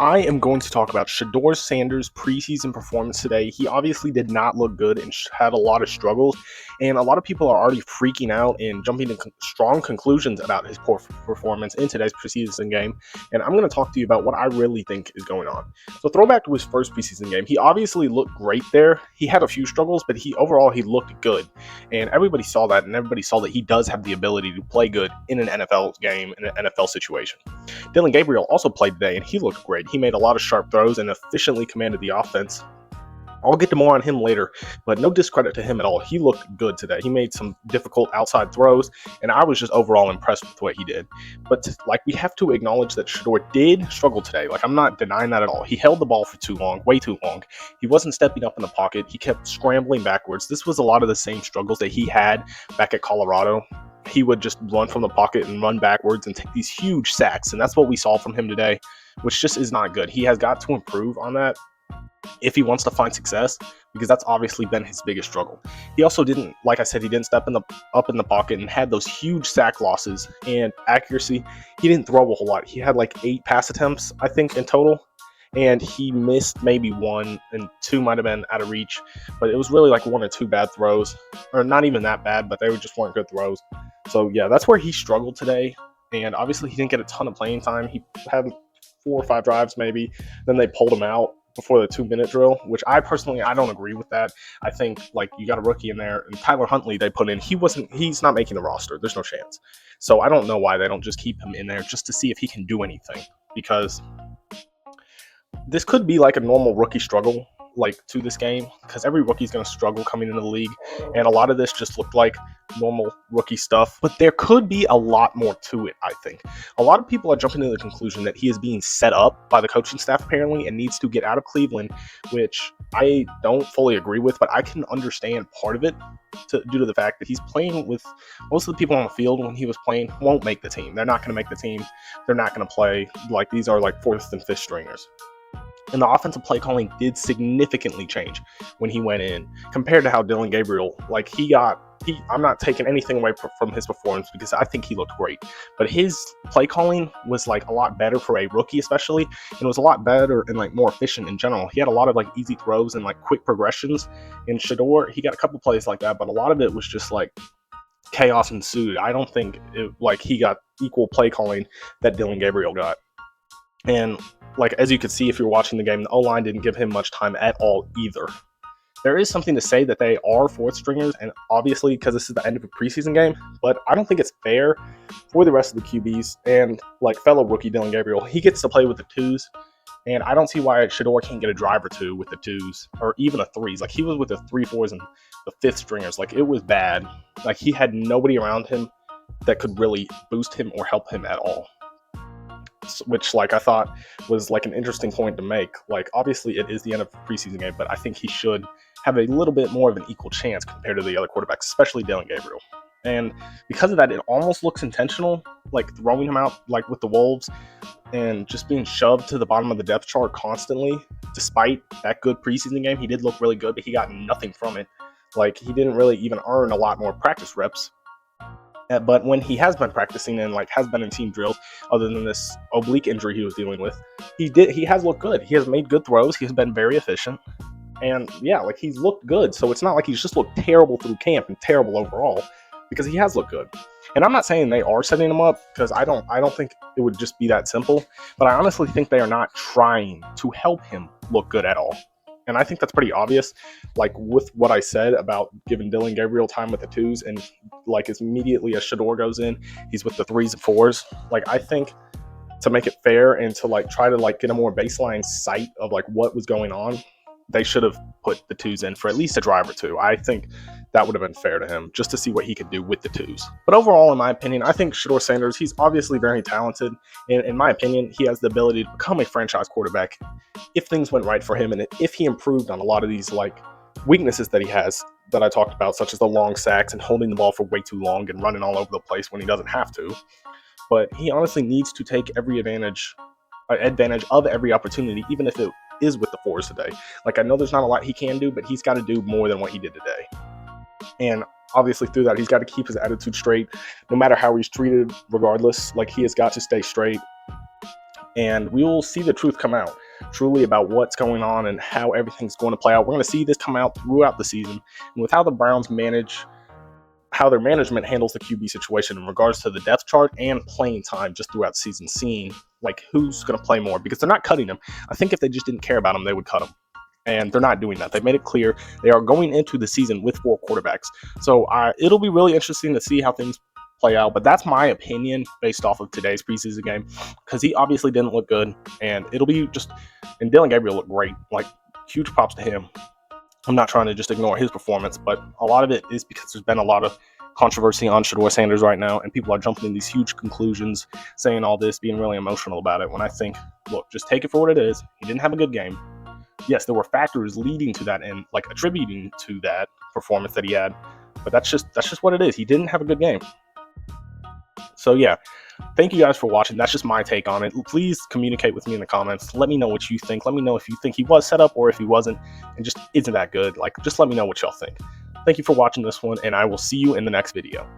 I am going to talk about Shedeur Sanders' preseason performance today. He obviously did not look good and had a lot of struggles, and a lot of people are already freaking out and jumping to strong conclusions about his poor performance in today's preseason game. And I'm going to talk to you about what I really think is going on. So, throwback to his first preseason game, he obviously looked great there. He had a few struggles, but overall he looked good, and everybody saw that, and everybody saw that he does have the ability to play good in an NFL game, in an NFL situation. Dillon Gabriel also played today, and he looked great. He made a lot of sharp throws and efficiently commanded the offense. I'll get to more on him later, but no discredit to him at all. He looked good today. He made some difficult outside throws, and I was just overall impressed with what he did. But we have to acknowledge that Shedeur did struggle today. I'm not denying that at all. He held the ball for too long, way too long. He wasn't stepping up in the pocket. He kept scrambling backwards. This was a lot of the same struggles that he had back at Colorado. He would just run from the pocket and run backwards and take these huge sacks, and that's what we saw from him today, which just is not good. He has got to improve on that if he wants to find success, because that's obviously been his biggest struggle. He also didn't, like I said, he didn't step up in the pocket and had those huge sack losses and accuracy. He didn't throw a whole lot. He had 8 pass attempts, I think, in total, and he missed maybe 1, and 2 might have been out of reach, but it was really 1 or 2 bad throws, or not even that bad, but they just weren't good throws. So yeah, that's where he struggled today, and obviously he didn't get a ton of playing time. He had 4 or 5 drives maybe, then they pulled him out before the 2-minute drill, which I don't agree with that. I think you got a rookie in there, and Tyler Huntley they put in, he's not making the roster. There's no chance. So I don't know why they don't just keep him in there just to see if he can do anything, because this could be a normal rookie struggle to this game, because every rookie's going to struggle coming into the league, and a lot of this just looked like normal rookie stuff, but there could be a lot more to it. I think a lot of people are jumping to the conclusion that he is being set up by the coaching staff apparently and needs to get out of Cleveland, which I don't fully agree with, but I can understand part of it due to the fact that he's playing with most of the people on the field when he was playing won't make the team. They're not going to make the team. They're not going to play. These are 4th and 5th stringers. And the offensive play calling did significantly change when he went in compared to how Dillon Gabriel, I'm not taking anything away from his performance, because I think he looked great. But his play calling was a lot better for a rookie, especially, and it was a lot better and more efficient in general. He had a lot of easy throws and quick progressions. In Shedeur, he got a couple plays like that, but a lot of it was just chaos ensued. I don't think he got equal play calling that Dillon Gabriel got. And as you could see if you're watching the game, the O-line didn't give him much time at all either. There is something to say that they are 4th stringers, and obviously because this is the end of a preseason game, but I don't think it's fair for the rest of the QBs and fellow rookie Dillon Gabriel. He gets to play with the 2s, and I don't see why Shedeur can't get a drive or 2 with the 2s, or even a 3s. He was with the 3, 4s, and the 5th stringers. It was bad. He had nobody around him that could really boost him or help him at all, which I thought was an interesting point to make. Obviously it is the end of the preseason game, but I think he should have a little bit more of an equal chance compared to the other quarterbacks, especially Dillon Gabriel. And because of that, it almost looks intentional, throwing him out with the Wolves and just being shoved to the bottom of the depth chart constantly. Despite that good preseason game, he did look really good, but he got nothing from it. He didn't really even earn a lot more practice reps. But when he has been practicing and has been in team drills, other than this oblique injury he was dealing with, he has looked good. He has made good throws. He has been very efficient, and yeah, he's looked good. So it's not he's just looked terrible through camp and terrible overall, because he has looked good. And I'm not saying they are setting him up, because I don't think it would just be that simple. But I honestly think they are not trying to help him look good at all. And I think that's pretty obvious, with what I said about giving Dillon Gabriel time with the 2s, and as immediately as Shedeur goes in, he's with the 3s and 4s. I think to make it fair and to try to get a more baseline sight of what was going on, they should have put the 2s in for at least a drive or 2. I think that would have been fair to him, just to see what he could do with the 2s. But overall, in my opinion, I think Shedeur Sanders, he's obviously very talented. And in my opinion, he has the ability to become a franchise quarterback if things went right for him, and if he improved on a lot of these weaknesses that he has that I talked about, such as the long sacks and holding the ball for way too long and running all over the place when he doesn't have to. But he honestly needs to take every advantage of every opportunity, even if it is with the 4s today. I know there's not a lot he can do, but he's got to do more than what he did today. And obviously through that, he's got to keep his attitude straight, no matter how he's treated, regardless. He has got to stay straight. and we will see the truth come out truly about what's going on and how everything's going to play out. We're going to see this come out throughout the season, and with how the Browns manage, how their management handles the QB situation in regards to the depth chart and playing time just throughout the season, seeing like who's going to play more, because they're not cutting them. I think if they just didn't care about them, they would cut them. And they're not doing that. They made it clear they are going into the season with 4 quarterbacks. So it'll be really interesting to see how things play out. But that's my opinion based off of today's preseason game, because he obviously didn't look good. And it'll be just, and Dylan Gabriel looked great. Like, huge props to him. I'm not trying to just ignore his performance, but a lot of it is because there's been a lot of controversy on Shedeur Sanders right now, and people are jumping in these huge conclusions, saying all this, being really emotional about it, when I think, look, just take it for what it is. He didn't have a good game. Yes, there were factors leading to that and like attributing to that performance that he had, but that's just what it is. He didn't have a good game. So yeah, thank you guys for watching. That's just my take on it. Please communicate with me in the comments. Let me know what you think. Let me know if you think he was set up or if he wasn't and just isn't that good. Like, just let me know what y'all think. Thank you for watching this one, and I will see you in the next video.